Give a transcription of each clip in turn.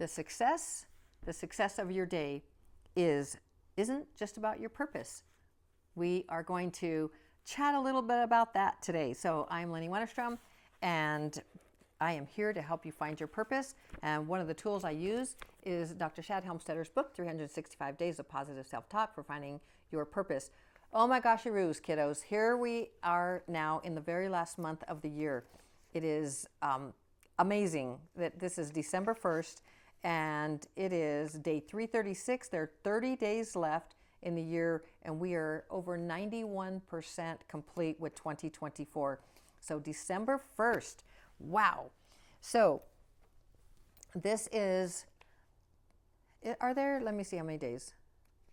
The success of your day isn't just about your purpose. We are going to chat a little bit about that today. So I'm Lenny Wennerstrom, and I am here to help you find your purpose. And one of the tools I use is Dr. Shad Helmstetter's book, 365 Days of Positive Self-Talk for Finding Your Purpose. Oh my gosh-aroos, kiddos. Here we are now in the very last month of the year. It is amazing that this is December 1st, and it is day 336. There are 30 days left in the year, and we are over 91% complete with 2024. So December 1st. Wow. So this is, are there, let me see how many days.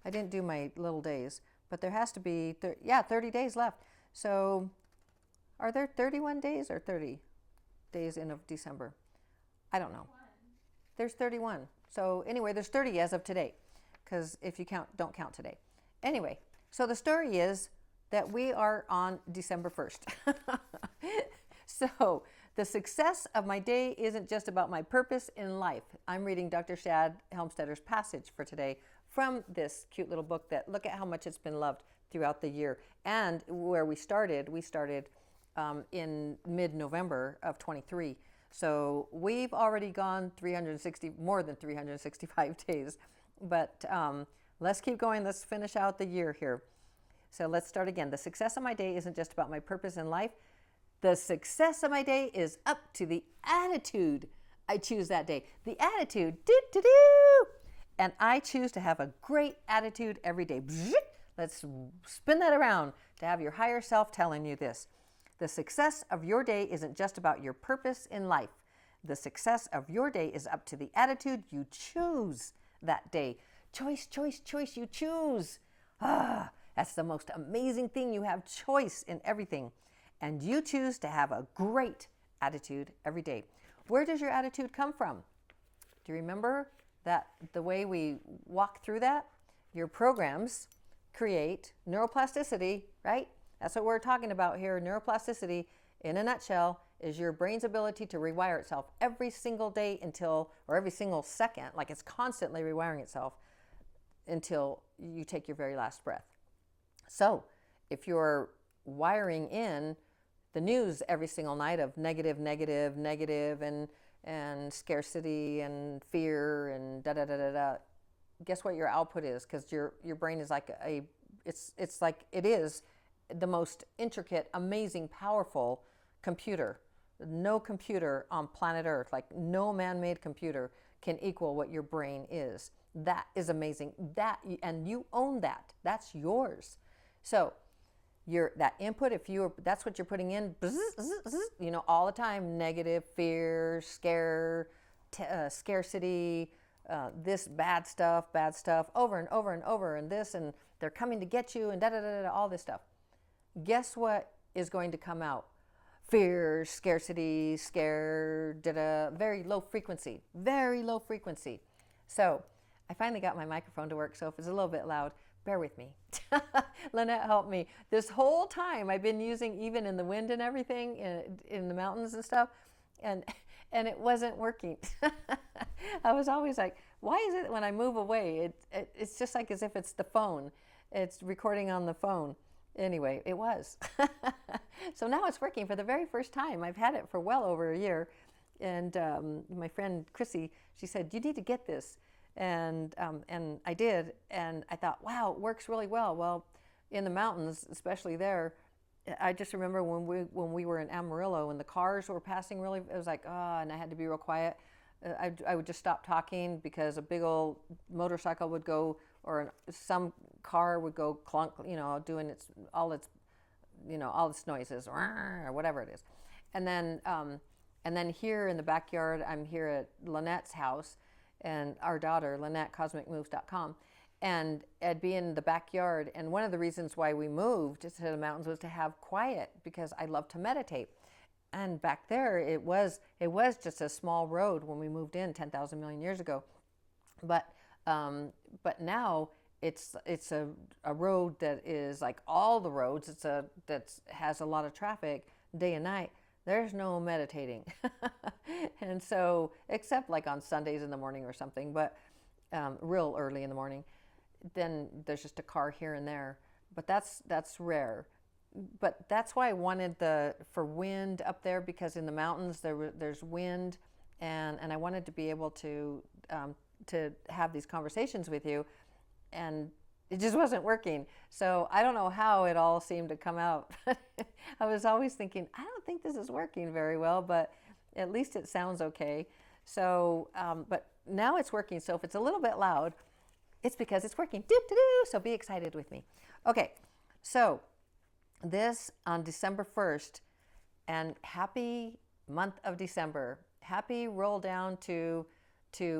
I didn't do my little days, but there has to be, 30 days left. So are there 31 days or 30 days in of December? I don't know. There's 31. So anyway, there's 30 as of today, because if you don't count today. Anyway, so the story is that we are on December 1st. So the success of my day isn't just about my purpose in life. I'm reading Dr. Shad Helmstetter's passage for today from this cute little book that, look at how much it's been loved throughout the year. And where we started in mid-November of 23. So we've already gone more than 365 days. But let's keep going. Let's finish out the year here. So let's start again. The success of my day isn't just about my purpose in life. The success of my day is up to the attitude I choose that day. The attitude, and I choose to have a great attitude every day. Let's spin that around to have your higher self telling you this. The success of your day isn't just about your purpose in life. The success of your day is up to the attitude you choose that day. Choice, you choose. That's the most amazing thing. You have choice in everything. And you choose to have a great attitude every day. Where does your attitude come from? Do you remember that the way we walk through that? Your programs create neuroplasticity, right? That's what we're talking about here. Neuroplasticity, in a nutshell, is your brain's ability to rewire itself every single day or every single second, like it's constantly rewiring itself until you take your very last breath. So if you're wiring in the news every single night of negative, and scarcity and fear and guess what your output is? Because your brain is like it's like it is the most intricate, amazing, powerful computer. No computer on planet Earth, like no man-made computer, can equal what your brain is. That is amazing. And you own that. That's yours. So that input, that's what you're putting in, all the time, negative, fear, scarcity, this bad stuff, over and over and over, and this, and they're coming to get you, and all this stuff. Guess what is going to come out? Fear, scarcity, very low frequency. So I finally got my microphone to work, so if it's a little bit loud, bear with me. Lynette helped me. This whole time I've been using, even in the wind and everything, in the mountains and stuff, and it wasn't working. I was always like, why is it when I move away, it's just like as if it's the phone. It's recording on the phone. Anyway, it was. So now it's working for the very first time. I've had it for well over a year. And my friend Chrissy, she said, you need to get this. And I did, and I thought, wow, it works really well. Well, in the mountains, especially there, I just remember when we were in Amarillo and the cars were passing really, it was like, and I had to be real quiet. I would just stop talking because a big old motorcycle would go, or some car would go clunk, doing all its noises, or whatever it is. And then here in the backyard, I'm here at Lynette's house, and our daughter, Lynette, cosmicmoves.com, and I'd be in the backyard. And one of the reasons why we moved to the mountains was to have quiet, because I love to meditate. And back there, it was just a small road when we moved in 10,000 million years ago. But now it's a road that is like all the roads. That has a lot of traffic day and night. there's no meditating. And so, except like on Sundays in the morning or something, but real early in the morning, then there's just a car here and there. But that's rare. But that's why I wanted for wind up there, because in the mountains there's wind, and I wanted to be able to have these conversations with you, and it just wasn't working. So I don't know how it all seemed to come out. I was always thinking, I don't think this is working very well, but at least it sounds okay. So, but now it's working. So if it's a little bit loud, it's because it's working. So be excited with me. Okay, so this on December 1st, and happy month of December. Happy roll down to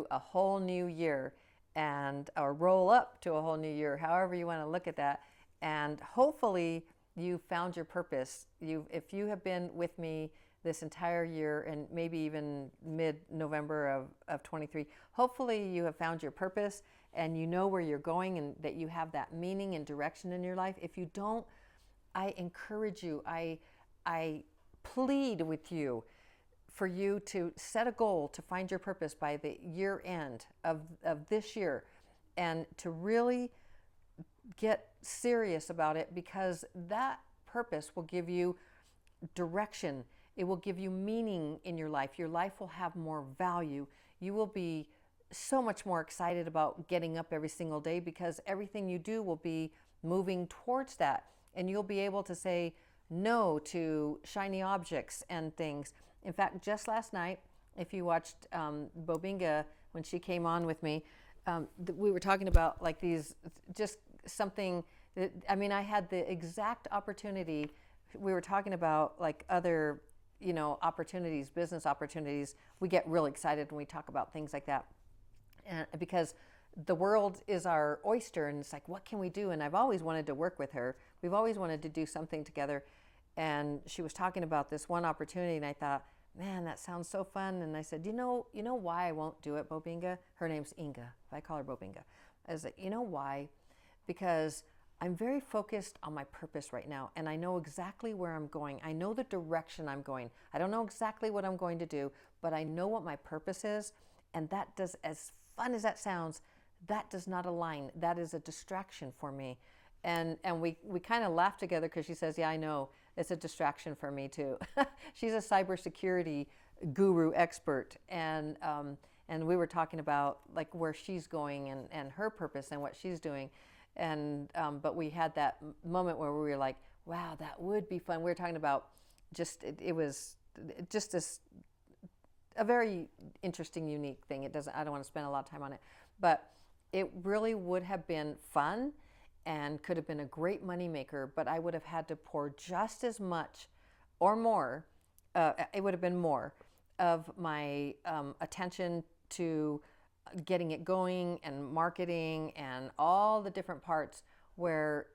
a whole new year, or roll up to a whole new year, however you want to look at that. And hopefully you found your purpose. If you have been with me this entire year, and maybe even mid-November of 23, hopefully you have found your purpose and you know where you're going, and that you have that meaning and direction in your life. If you don't, I encourage you, I plead with you for you to set a goal to find your purpose by the year end of this year, and to really get serious about it, because that purpose will give you direction. It will give you meaning in your life. Your life will have more value. You will be so much more excited about getting up every single day, because everything you do will be moving towards that. And you'll be able to say no to shiny objects and things. In fact, just last night, if you watched Bobinga, when she came on with me, we were talking about like these, just something that, I mean, I had the exact opportunity. We were talking about like other, opportunities, business opportunities. We get real excited when we talk about things like that. And because the world is our oyster, and it's like, what can we do? And I've always wanted to work with her. We've always wanted to do something together. And she was talking about this one opportunity, and I thought, man, that sounds so fun. And I said, you know why I won't do it, Bobinga? Her name's Inga. I call her Bobinga. I was like, you know why? Because I'm very focused on my purpose right now, and I know exactly where I'm going. I know the direction I'm going. I don't know exactly what I'm going to do, but I know what my purpose is, and that does, as fun as that sounds, that does not align. That is a distraction for me. And we kind of laughed together, because she says, yeah, I know, it's a distraction for me too. She's a cybersecurity guru expert, and we were talking about like where she's going and her purpose and what she's doing. And but we had that moment where we were like, wow, that would be fun. We were talking about just, it was just a very interesting, unique thing. I don't want to spend a lot of time on it, but it really would have been fun and could have been a great moneymaker, but I would have had to pour just as much or more, it would have been more of my attention to getting it going and marketing and all the different parts where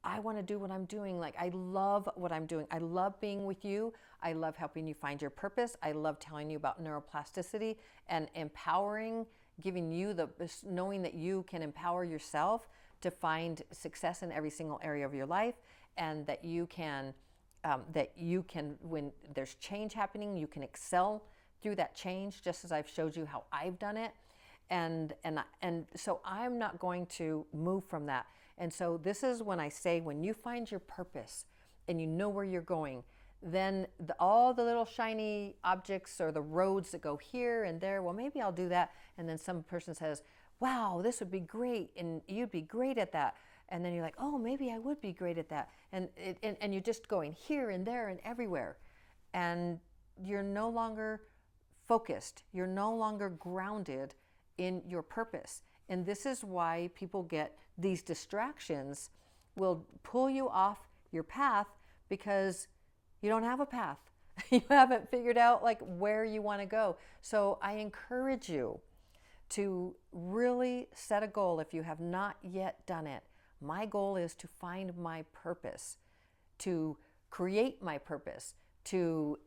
I want to do what I'm doing. Like, I love what I'm doing. I love being with you. I love helping you find your purpose. I love telling you about neuroplasticity and empowering, giving you knowing that you can empower yourself to find success in every single area of your life, and that you can, when there's change happening, you can excel through that change, just as I've showed you how I've done it. And so I'm not going to move from that. And so this is when I say, when you find your purpose and you know where you're going, then all the little shiny objects or the roads that go here and there, well, maybe I'll do that. And then some person says, wow, this would be great, and you'd be great at that. And then you're like, oh, maybe I would be great at that. And you're just going here and there and everywhere. And you're no longer focused. You're no longer grounded in your purpose. And this is why people get these distractions, will pull you off your path, because you don't have a path. You haven't figured out like where you want to go. So I encourage you to really set a goal if you have not yet done it. My goal is to find my purpose, to create my purpose, to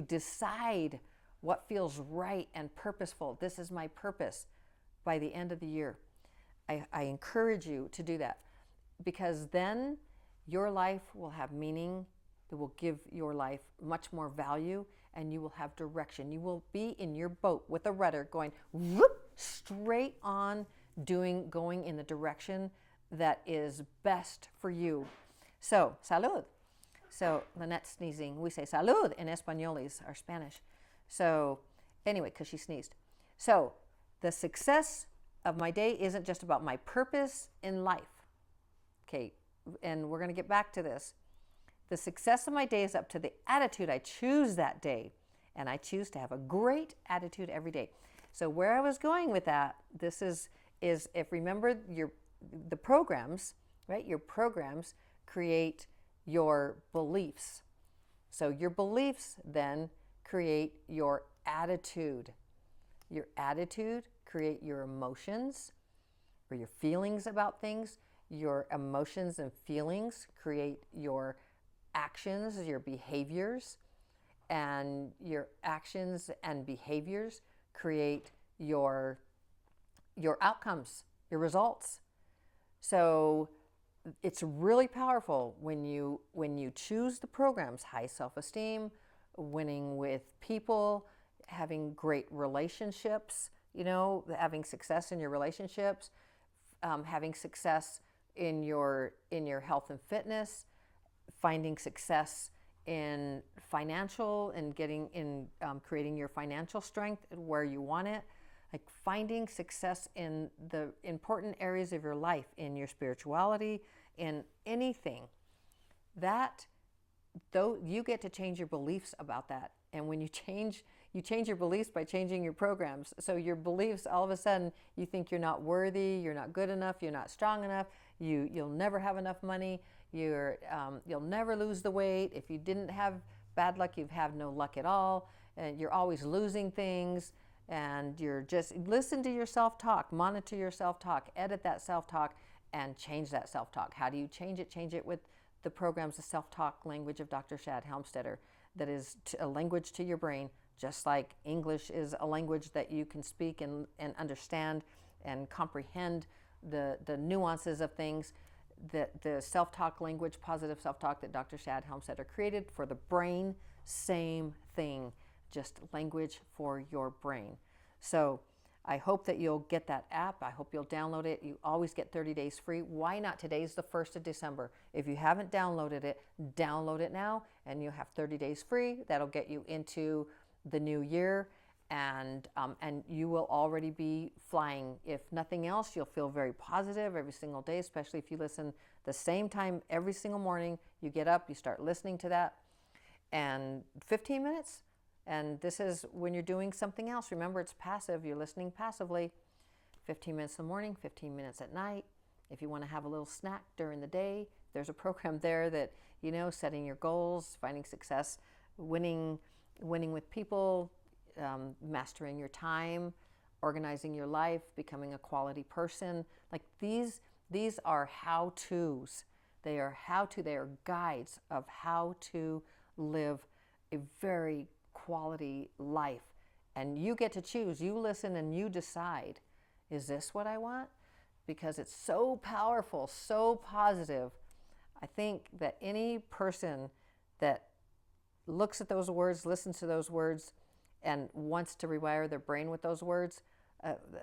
decide what feels right and purposeful. This is my purpose by the end of the year. I encourage you to do that, because then your life will have meaning that will give your life much more value, and you will have direction. You will be in your boat with a rudder going whoop, straight on, going in the direction that is best for you. So, salud. So, Lynette's sneezing. We say salud in Españoles, our Spanish. So, anyway, because she sneezed. So, the success of my day isn't just about my purpose in life. Okay, and we're going to get back to this. The success of my day is up to the attitude I choose that day. And I choose to have a great attitude every day. So where I was going with that, this is if remember the programs, right? Your programs create your beliefs. So your beliefs then create your attitude. Your attitude create your emotions or your feelings about things. Your emotions and feelings create your actions, your behaviors, and your actions and behaviors create your outcomes, your results. So it's really powerful when you choose the programs: high self-esteem, winning with people, having great relationships, having success in your relationships, having success in your health and fitness, finding success in financial and creating your financial strength where you want it, like finding success in the important areas of your life, in your spirituality, in anything. That, though, you get to change your beliefs about that. And when you change your beliefs by changing your programs. So your beliefs, all of a sudden, you think you're not worthy, you're not good enough, you're not strong enough, you'll never have enough money, you'll never lose the weight. If you didn't have bad luck, you have no luck at all. And you're always losing things. And you're just, listen to your self-talk, monitor your self-talk, edit that self-talk, and change that self-talk. How do you change it? Change it with the programs, the self-talk language of Dr. Shad Helmstetter, that is a language to your brain, just like English is a language that you can speak and understand and comprehend the nuances of things. The self-talk language, positive self-talk that Dr. Shad Helmstetter created for the brain, same thing, just language for your brain. So I hope that you'll get that app. I hope you'll download it. You always get 30 days free. Why not? Today's the 1st of December. If you haven't downloaded it, download it now, and you'll have 30 days free. That'll get you into the new year, and you will already be flying. If nothing else, you'll feel very positive every single day, especially if you listen the same time every single morning. You get up, you start listening to that, and 15 minutes. And this is when you're doing something else. Remember, it's passive. You're listening passively. 15 minutes in the morning, 15 minutes at night. If you want to have a little snack during the day, there's a program there that, setting your goals, finding success, winning with people, mastering your time, organizing your life, becoming a quality person. Like these are how-tos. They are guides of how to live a very quality life. And you get to choose. You listen and you decide, is this what I want? Because it's so powerful, so positive. I think that any person that looks at those words, listens to those words, and wants to rewire their brain with those words,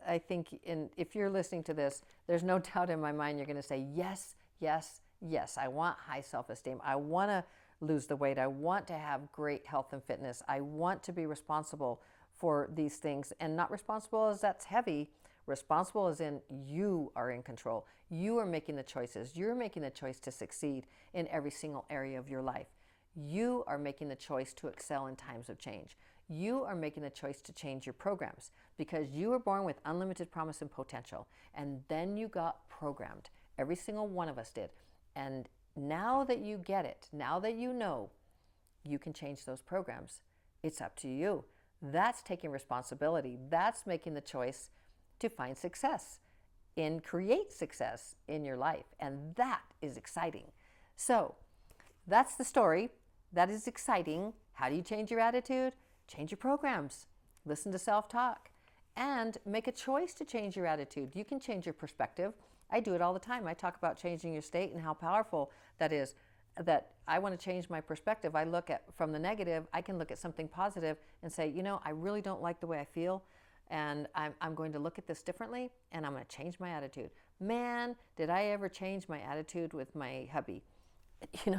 I think if you're listening to this, there's no doubt in my mind you're going to say, yes, yes, yes, I want high self-esteem. I want to lose the weight. I want to have great health and fitness. I want to be responsible for these things. And not responsible as that's heavy. Responsible as in you are in control. You are making the choices. You're making the choice to succeed in every single area of your life. You are making the choice to excel in times of change. You are making the choice to change your programs because you were born with unlimited promise and potential. And then you got programmed. Every single one of us did. And now that you get it, now that you know, you can change those programs. It's up to you. That's taking responsibility. That's making the choice to find success and create success in your life. And that is exciting. So that's the story. That is exciting. How do you change your attitude? Change your programs. Listen to self-talk. And make a choice to change your attitude. You can change your perspective. I do it all the time. I talk about changing your state and how powerful that is. that I want to change my perspective. I look at from the negative, I can look at something positive and say, I really don't like the way I feel, and I'm going to look at this differently, and I'm going to change my attitude. Man, did I ever change my attitude with my hubby.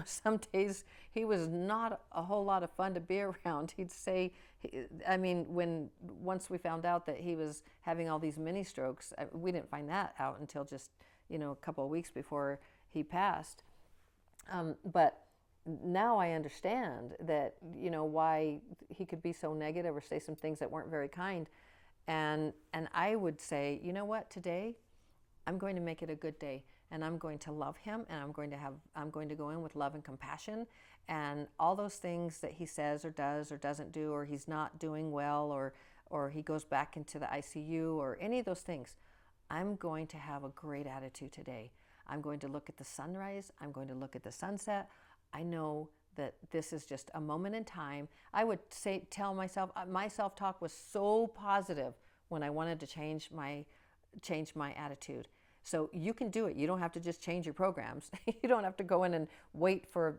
Some days he was not a whole lot of fun to be around. He'd say, once we found out that he was having all these mini strokes, we didn't find that out until just, a couple of weeks before he passed. But now I understand that, why he could be so negative or say some things that weren't very kind. And I would say, what, today I'm going to make it a good day, and I'm going to love him, and I'm going to go in with love and compassion, and all those things that he says or does or doesn't do, or he's not doing well, or he goes back into the ICU, or any of those things. I'm going to have a great attitude today. I'm going to look at the sunrise. I'm going to look at the sunset. I know that this is just a moment in time. I would tell myself, my self-talk was so positive when I wanted to change my attitude. So you can do it. You don't have to just change your programs. You don't have to go in and wait for,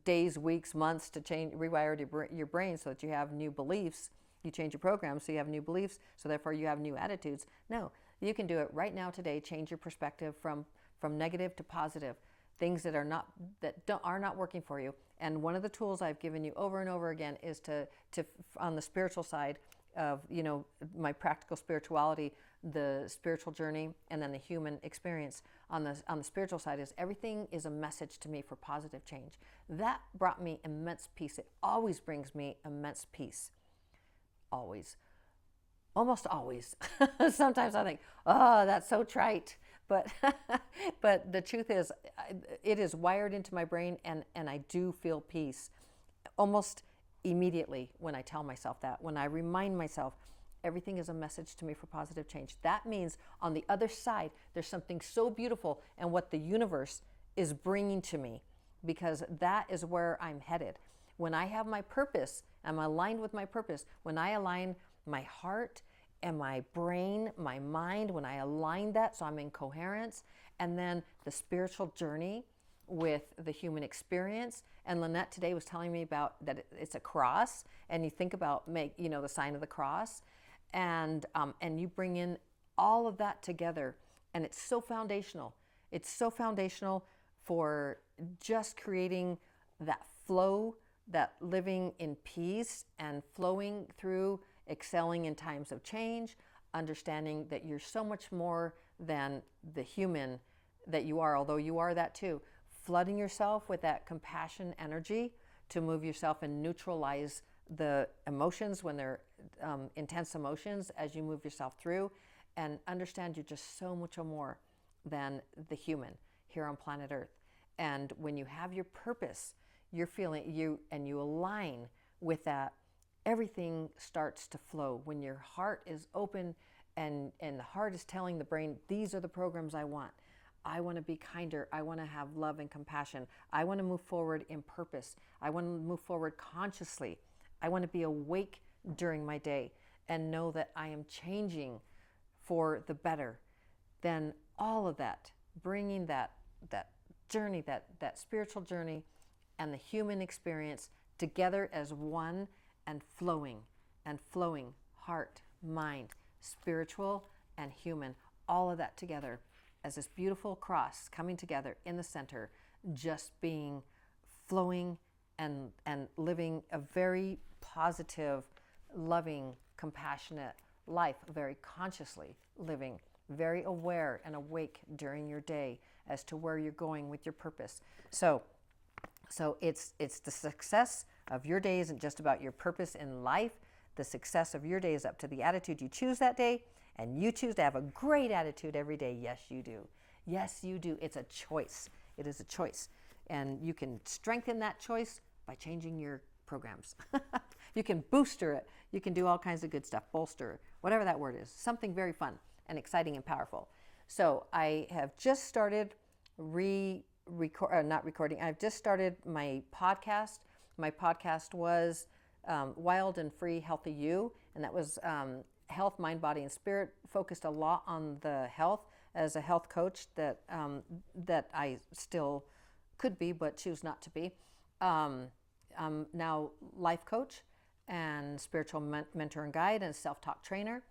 days, weeks, months to rewire your brain so that you have new beliefs. You change your program so you have new beliefs, so therefore you have new attitudes. No, you can do it right now today. Change your perspective from negative to positive. Things that are not working for you. And one of the tools I've given you over and over again is to on the spiritual side of my practical spirituality, the spiritual journey, and then the human experience. On the spiritual side is everything is a message to me for positive change. That brought me immense peace. It always brings me immense peace. Always. Almost always. Sometimes I think, oh, that's so trite. But but the truth is, it is wired into my brain, and I do feel peace almost immediately when I tell myself that, when I remind myself everything is a message to me for positive change. That means on the other side, there's something so beautiful and what the universe is bringing to me, because that is where I'm headed. When I have my purpose, I'm aligned with my purpose. When I align my heart and my brain, my mind, when I align that so I'm in coherence, and then the spiritual journey with the human experience. And Lynette today was telling me about that it's a cross, and you think about the sign of the cross, and you bring in all of that together, and it's so foundational. It's so foundational for just creating that flow, that living in peace and flowing through, excelling in times of change, understanding that you're so much more than the human that you are, although you are that too. Flooding yourself with that compassion energy to move yourself and neutralize the emotions when they're intense emotions as you move yourself through, and understand you're just so much more than the human here on planet Earth. And when you have your purpose, you're feeling you align with that, everything starts to flow. When your heart is open and the heart is telling the brain, these are the programs I want. I want to be kinder. I want to have love and compassion. I want to move forward in purpose. I want to move forward consciously. I want to be awake during my day and know that I am changing for the better. Then all of that, bringing that journey, that spiritual journey and the human experience together as one, and flowing, heart, mind, spiritual and human, all of that together as this beautiful cross coming together in the center, just being flowing and living a very positive, loving, compassionate life, very consciously living, very aware and awake during your day as to where you're going with your purpose. So it's the success of your day isn't just about your purpose in life. The success of your day is up to the attitude you choose that day, and you choose to have a great attitude every day. Yes, you do. Yes, you do. It's a choice. It is a choice. And you can strengthen that choice by changing your programs. You can booster it. You can do all kinds of good stuff, bolster, whatever that word is, something very fun and exciting and powerful. So I have just started I've just started my podcast. My podcast was Wild and Free Healthy You, and that was health, mind, body, and spirit, focused a lot on the health as a health coach that I still could be, but choose not to be. I'm now life coach and spiritual mentor and guide and self-talk trainer.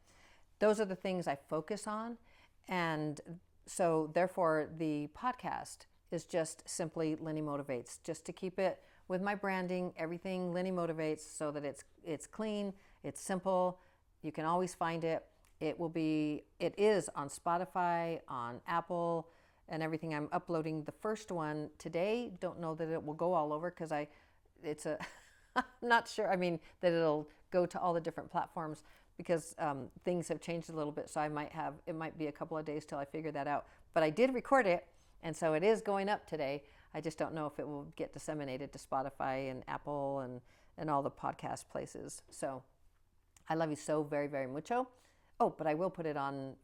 Those are the things I focus on. And so therefore the podcast is just simply Lenny Motivates, just to keep it with my branding, everything Lenny Motivates, so that it's clean, it's simple. You can always find it. It is on Spotify, on Apple, and everything. I'm uploading the first one today. Don't know that it will go all over because I'm not sure. I mean, that it'll go to all the different platforms because things have changed a little bit. So it might be a couple of days till I figure that out. But I did record it, and so it is going up today. I just don't know if it will get disseminated to Spotify and Apple and all the podcast places. So I love you so very, very mucho. Oh, but I will put it on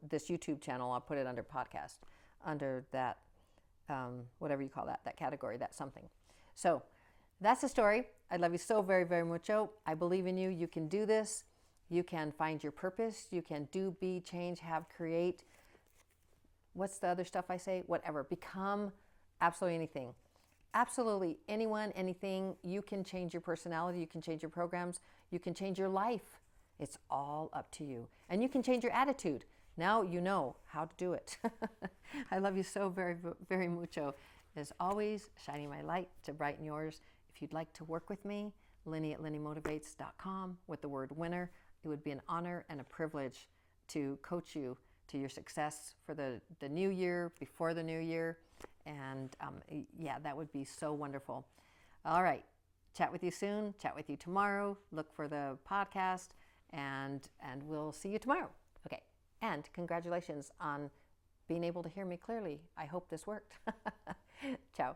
this YouTube channel. I'll put it under podcast, under that, whatever you call that category, that something. So that's the story. I love you so very, very mucho. I believe in you. You can do this. You can find your purpose. You can do, be, change, have, create. What's the other stuff I say? Whatever. Become absolutely anything. Absolutely anyone, anything. You can change your personality. You can change your programs. You can change your life. It's all up to you. And you can change your attitude. Now you know how to do it. I love you so very, very mucho. As always, shining my light to brighten yours. If you'd like to work with me, Lenny@lennymotivates.com with the word winner. It would be an honor and a privilege to coach you to your success for the new year, before the new year. And yeah, that would be so wonderful. All right. Chat with you soon. Chat with you tomorrow. Look for the podcast. And we'll see you tomorrow. Okay. And congratulations on being able to hear me clearly. I hope this worked. Ciao.